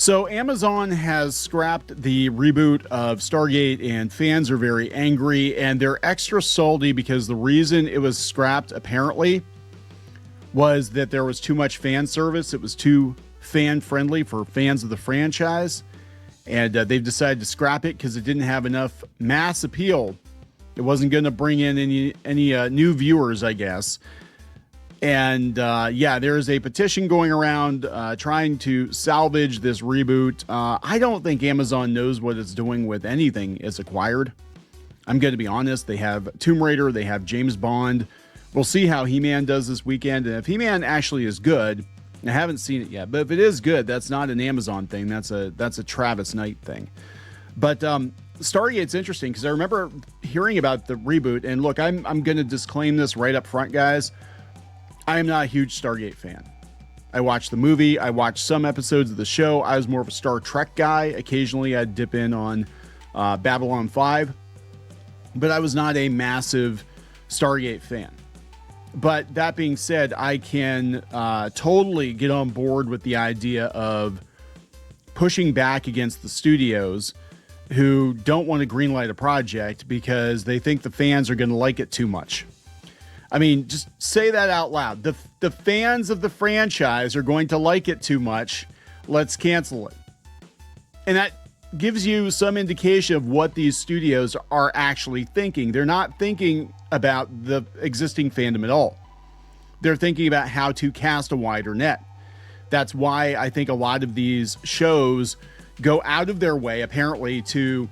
So Amazon has scrapped the reboot of Stargate, and fans are very angry, and they're extra salty because the reason it was scrapped apparently was that there was too much fan service. It was too fan friendly for fans of the franchise, and they've decided to scrap it because it didn't have enough mass appeal. It wasn't going to bring in any new viewers, I guess. And yeah, there's a petition going around trying to salvage this reboot. I don't think Amazon knows what it's doing with anything it's acquired. I'm going to be honest. They have Tomb Raider. They have James Bond. We'll see how He-Man does this weekend. And if He-Man actually is good, I haven't seen it yet, but if it is good, that's not an Amazon thing. That's a Travis Knight thing. But Stargate's interesting because I remember hearing about the reboot. And look, I'm going to disclaim this right up front, guys. I am not a huge Stargate fan. I watched the movie. I watched some episodes of the show. I was more of a Star Trek guy. Occasionally, I'd dip in on Babylon 5. But I was not a massive Stargate fan. But that being said, I can totally get on board with the idea of pushing back against the studios who don't want to greenlight a project because they think the fans are going to like it too much. I mean, just say that out loud. The fans of the franchise are going to like it too much. Let's cancel it. And that gives you some indication of what these studios are actually thinking. They're not thinking about the existing fandom at all. They're thinking about how to cast a wider net. That's why I think a lot of these shows go out of their way, apparently, to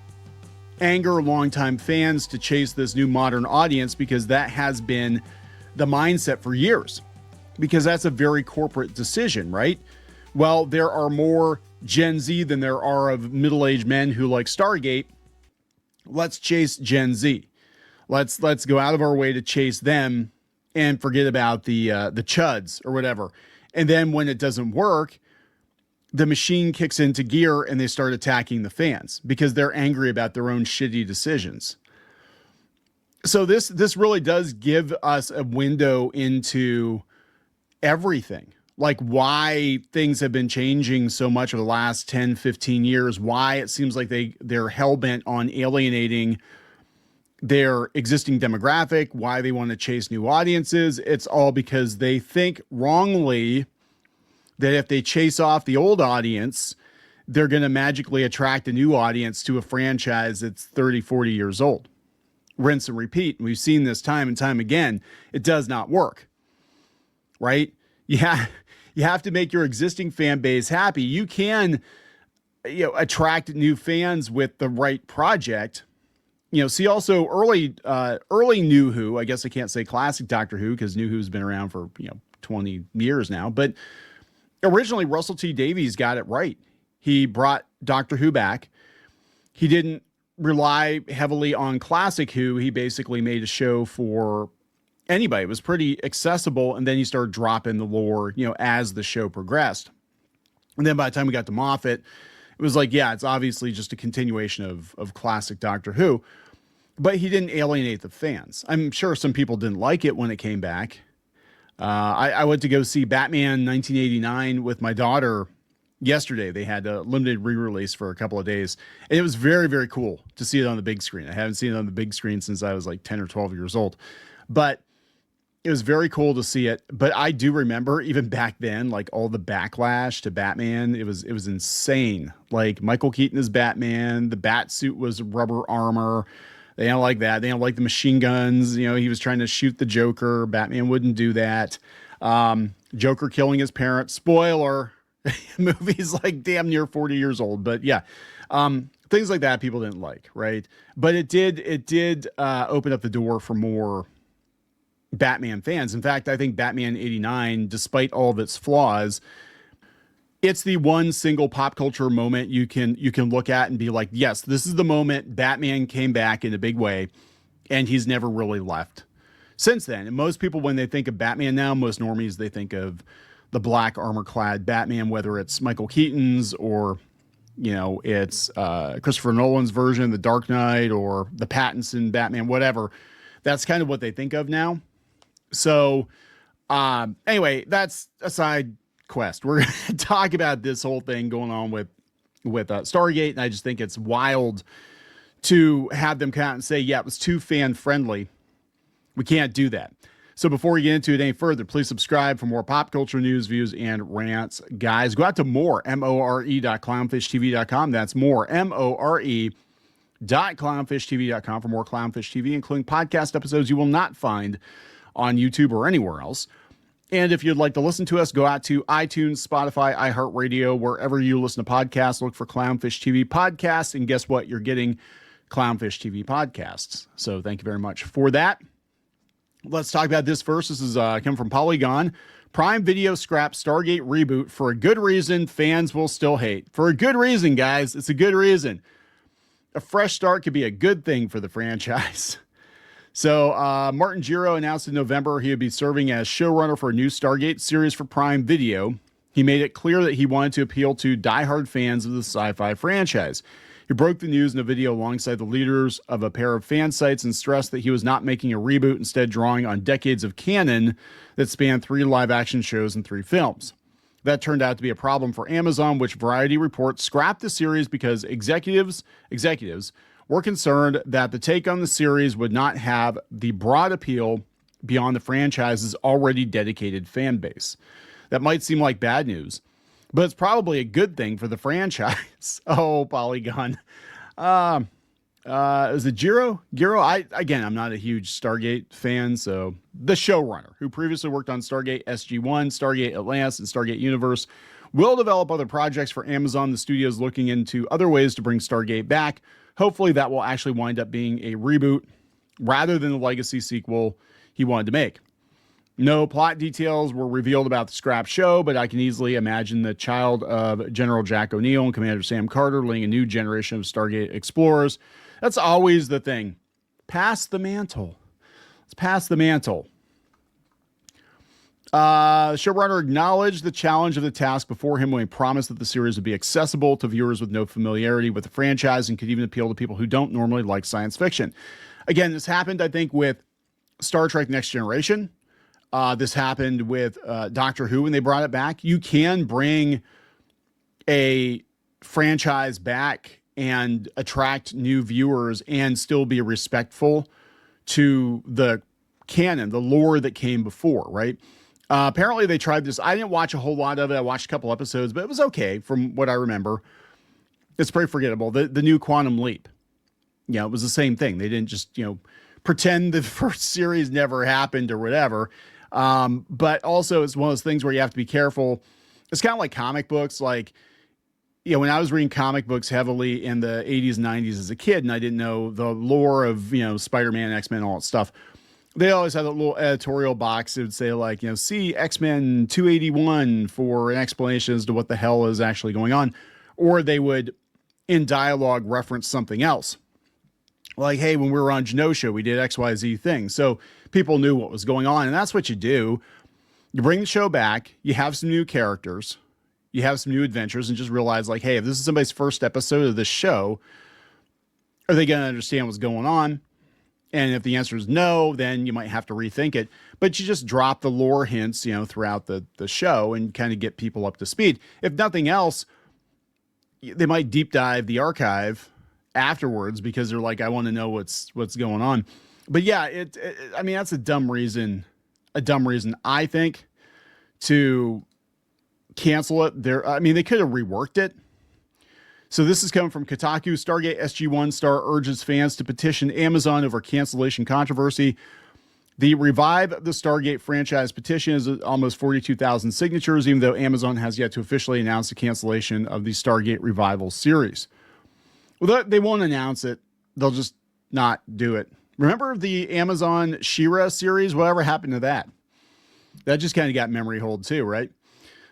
anger longtime fans to chase this new modern audience, because that has been the mindset for years, because that's a very corporate decision, right? Well, there are more Gen Z than there are of middle-aged men who like Stargate. Let's chase Gen Z. Let's go out of our way to chase them and forget about the chuds or whatever. And then when it doesn't work, the machine kicks into gear and they start attacking the fans because they're angry about their own shitty decisions. So this really does give us a window into everything, like why things have been changing so much over the last 10, 15 years, why it seems like they're hell-bent on alienating their existing demographic, why they want to chase new audiences. It's all because they think wrongly that if they chase off the old audience, they're going to magically attract a new audience to a franchise that's 30, 40 years old. Rinse and repeat. And we've seen this time and time again. It does not work, right? Yeah, you have to make your existing fan base happy. You can, attract new fans with the right project. See also early New Who. I guess I can't say classic Doctor Who because New Who's been around for 20 years now, but originally, Russell T Davies got it right. He brought Doctor Who back. He didn't rely heavily on classic Who. He basically made a show for anybody. It was pretty accessible, and then he started dropping the lore, as the show progressed. And then by the time we got to Moffat, it was like, yeah, it's obviously just a continuation of classic Doctor Who. But he didn't alienate the fans. I'm sure some people didn't like it when it came back. I went to go see Batman 1989 with my daughter yesterday. They had a limited re-release for a couple of days. And it was very, very cool to see it on the big screen. I haven't seen it on the big screen since I was like 10 or 12 years old. But it was very cool to see it. But I do remember even back then, like all the backlash to Batman, it was insane. Like Michael Keaton as Batman, the bat suit was rubber armor. They don't like that. They don't like the machine guns. He was trying to shoot the Joker. Batman wouldn't do that. Joker killing his parents. Spoiler. Movie's like damn near 40 years old. But yeah, things like that people didn't like, right? But it did open up the door for more Batman fans. In fact, I think Batman 89, despite all of its flaws, it's the one single pop culture moment you can look at and be like, yes, this is the moment Batman came back in a big way, and he's never really left since then. And most people, when they think of Batman now, most normies, they think of the black armor-clad Batman, whether it's Michael Keaton's or, it's Christopher Nolan's version, The Dark Knight, or the Pattinson Batman, whatever. That's kind of what they think of now. So anyway, that's a side quest. We're going to talk about this whole thing going on with Stargate. And I just think it's wild to have them come out and say, yeah, it was too fan friendly. We can't do that. So before we get into it any further, please subscribe for more pop culture news, views, and rants. Guys, go out to more.clownfishtv.com. That's more.clownfishtv.com for more Clownfish TV, including podcast episodes you will not find on YouTube or anywhere else. And if you'd like to listen to us, go out to iTunes, Spotify, iHeartRadio, wherever you listen to podcasts. Look for Clownfish TV podcasts, and guess what? You're getting Clownfish TV podcasts. So thank you very much for that. Let's talk about this first. This is coming from Polygon. Prime Video scraps Stargate reboot for a good reason fans will still hate. For a good reason, guys. It's a good reason. A fresh start could be a good thing for the franchise. So Martin Giro announced in November he would be serving as showrunner for a new Stargate series for Prime Video. He made it clear that he wanted to appeal to diehard fans of the sci-fi franchise. He broke the news in a video alongside the leaders of a pair of fan sites and stressed that he was not making a reboot, instead drawing on decades of canon that spanned 3 live-action shows and 3 films. That turned out to be a problem for Amazon, which Variety reports scrapped the series because executives were concerned that the take on the series would not have the broad appeal beyond the franchise's already dedicated fan base. That might seem like bad news, but it's probably a good thing for the franchise. Oh, Polygon. Is it Giro? I'm not a huge Stargate fan, so the showrunner, who previously worked on Stargate SG-1, Stargate Atlantis, and Stargate Universe, will develop other projects for Amazon. The studio is looking into other ways to bring Stargate back. Hopefully that will actually wind up being a reboot rather than the legacy sequel he wanted to make. No plot details were revealed about the scrap show, but I can easily imagine the child of General Jack O'Neill and Commander Sam Carter leading a new generation of Stargate explorers. That's always the thing. Pass the mantle. Let's pass the mantle. Showrunner acknowledged the challenge of the task before him when he promised that the series would be accessible to viewers with no familiarity with the franchise and could even appeal to people who don't normally like science fiction. Again, this happened, I think, with Star Trek Next Generation. This happened with Doctor Who when they brought it back. You can bring a franchise back and attract new viewers and still be respectful to the canon, the lore that came before, right? Apparently they tried this. I didn't watch a whole lot of it. I watched a couple episodes, but it was okay from what I remember. It's pretty forgettable. The new Quantum Leap. Yeah, it was the same thing. They didn't just, pretend the first series never happened or whatever. But also it's one of those things where you have to be careful. It's kind of like comic books. Like, when I was reading comic books heavily in the 80s and 90s as a kid, and I didn't know the lore of, Spider-Man, X-Men, all that stuff, they always had a little editorial box. It would say like, see X-Men 281 for an explanation as to what the hell is actually going on. Or they would, in dialogue, reference something else. Like, hey, when we were on Genosha, we did XYZ thing. So people knew what was going on. And that's what you do. You bring the show back. You have some new characters. You have some new adventures, and just realize like, hey, if this is somebody's first episode of this show, are they going to understand what's going on? And if the answer is no, then you might have to rethink it. But you just drop the lore hints, throughout the show and kind of get people up to speed. If nothing else, they might deep dive the archive afterwards because they're like, I want to know what's going on. But yeah, that's a dumb reason, I think, to cancel it. They could have reworked it. So this is coming from Kotaku. Stargate SG-1 star urges fans to petition Amazon over cancellation controversy. The Revive the Stargate franchise petition is almost 42,000 signatures, even though Amazon has yet to officially announce the cancellation of the Stargate Revival series. Well, they won't announce it. They'll just not do it. Remember the Amazon She-Ra series? Whatever happened to that? That just kind of got memory hold too, right?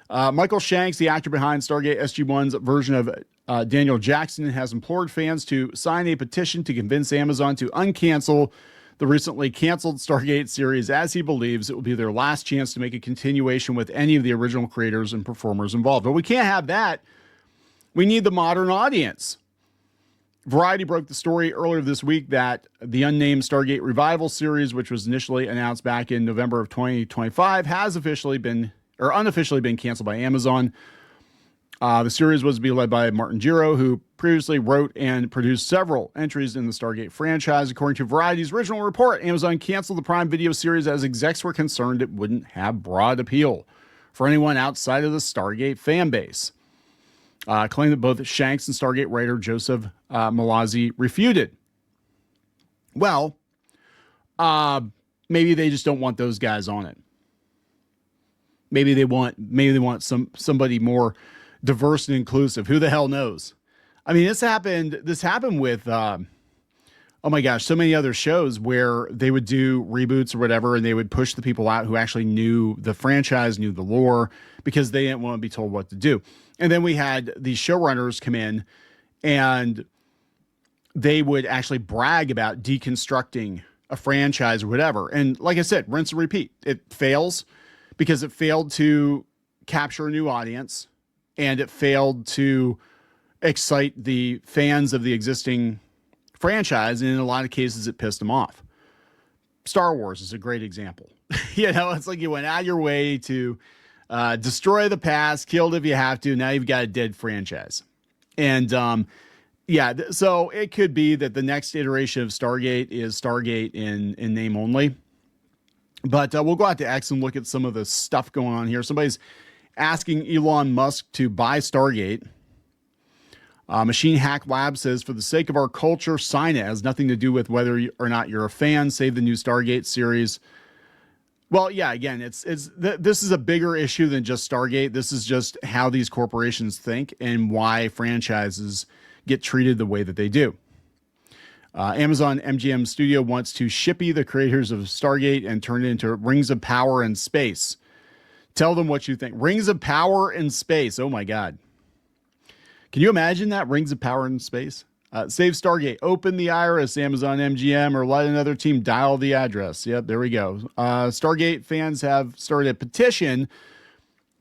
Michael Shanks, the actor behind Stargate SG-1's version of Daniel Jackson, has implored fans to sign a petition to convince Amazon to uncancel the recently canceled Stargate series, as he believes it will be their last chance to make a continuation with any of the original creators and performers involved. But we can't have that. We need the modern audience. Variety broke the story earlier this week that the unnamed Stargate Revival series, which was initially announced back in November of 2025, has unofficially been canceled by Amazon. The series was to be led by Martin Giro, who previously wrote and produced several entries in the Stargate franchise. According to Variety's original report, Amazon canceled the Prime Video series as execs were concerned it wouldn't have broad appeal for anyone outside of the Stargate fan base. Claimed that both Shanks and Stargate writer Joseph Malazzi refuted. Well, maybe they just don't want those guys on it. Maybe they want somebody more diverse and inclusive. Who the hell knows? I mean, this happened with oh my gosh, so many other shows where they would do reboots or whatever, and they would push the people out who actually knew the franchise, knew the lore, because they didn't want to be told what to do. And then we had these showrunners come in and they would actually brag about deconstructing a franchise or whatever. And like I said, rinse and repeat. It fails because it failed to capture a new audience and it failed to excite the fans of the existing franchise. And in a lot of cases, it pissed them off. Star Wars is a great example. It's like you went out of your way to destroy the past, killed if you have to. Now you've got a dead franchise. And so it could be that the next iteration of Stargate is Stargate in name only. But we'll go out to X and look at some of the stuff going on here. Somebody's asking Elon Musk to buy Stargate. Machine Hack Lab says, for the sake of our culture, sign it. It has nothing to do with whether or not you're a fan. Save the new Stargate series. Well, yeah, again, this is a bigger issue than just Stargate. This is just how these corporations think and why franchises get treated the way that they do. Amazon MGM Studio wants to shippy the creators of Stargate and turn it into Rings of Power in space. Tell them what you think. Rings of Power in space. Oh my God. Can you imagine that? Rings of Power in space? Save Stargate. Open the iris, Amazon MGM, or let another team dial the address. Yep, there we go. Stargate fans have started a petition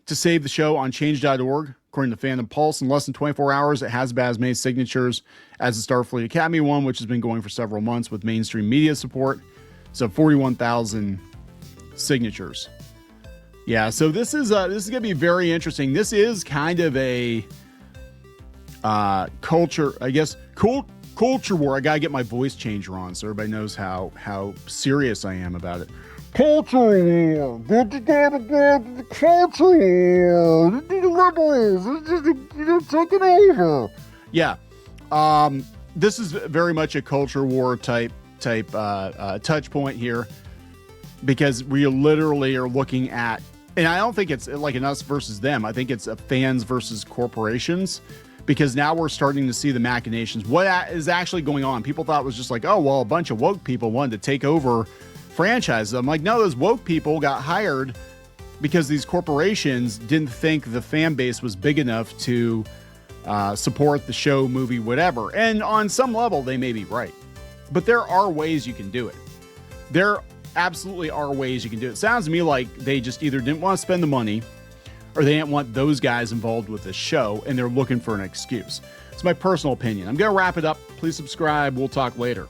to save the show on change.org. According to Fandom Pulse, in less than 24 hours, it has about as many signatures as the Starfleet Academy one, which has been going for several months with mainstream media support. So 41,000 signatures. Yeah, so this is going to be very interesting. This is kind of a culture, I guess, culture war. I got to get my voice changer on so everybody knows how serious I am about it. Culture war. Culture war. Liberals taking over. Yeah. This is very much a culture war type touch point here, because we literally are looking at, and I don't think it's like an us versus them. I think it's a fans versus corporations, because now we're starting to see the machinations. What is actually going on? People thought it was just like, oh, well, a bunch of woke people wanted to take over franchises. I'm like, no, those woke people got hired because these corporations didn't think the fan base was big enough to support the show, movie, whatever. And on some level, they may be right. But there are ways you can do it. There absolutely are ways you can do it. Sounds to me like they just either didn't want to spend the money, or they didn't want those guys involved with the show, and they're looking for an excuse. It's my personal opinion. I'm going to wrap it up. Please subscribe. We'll talk later.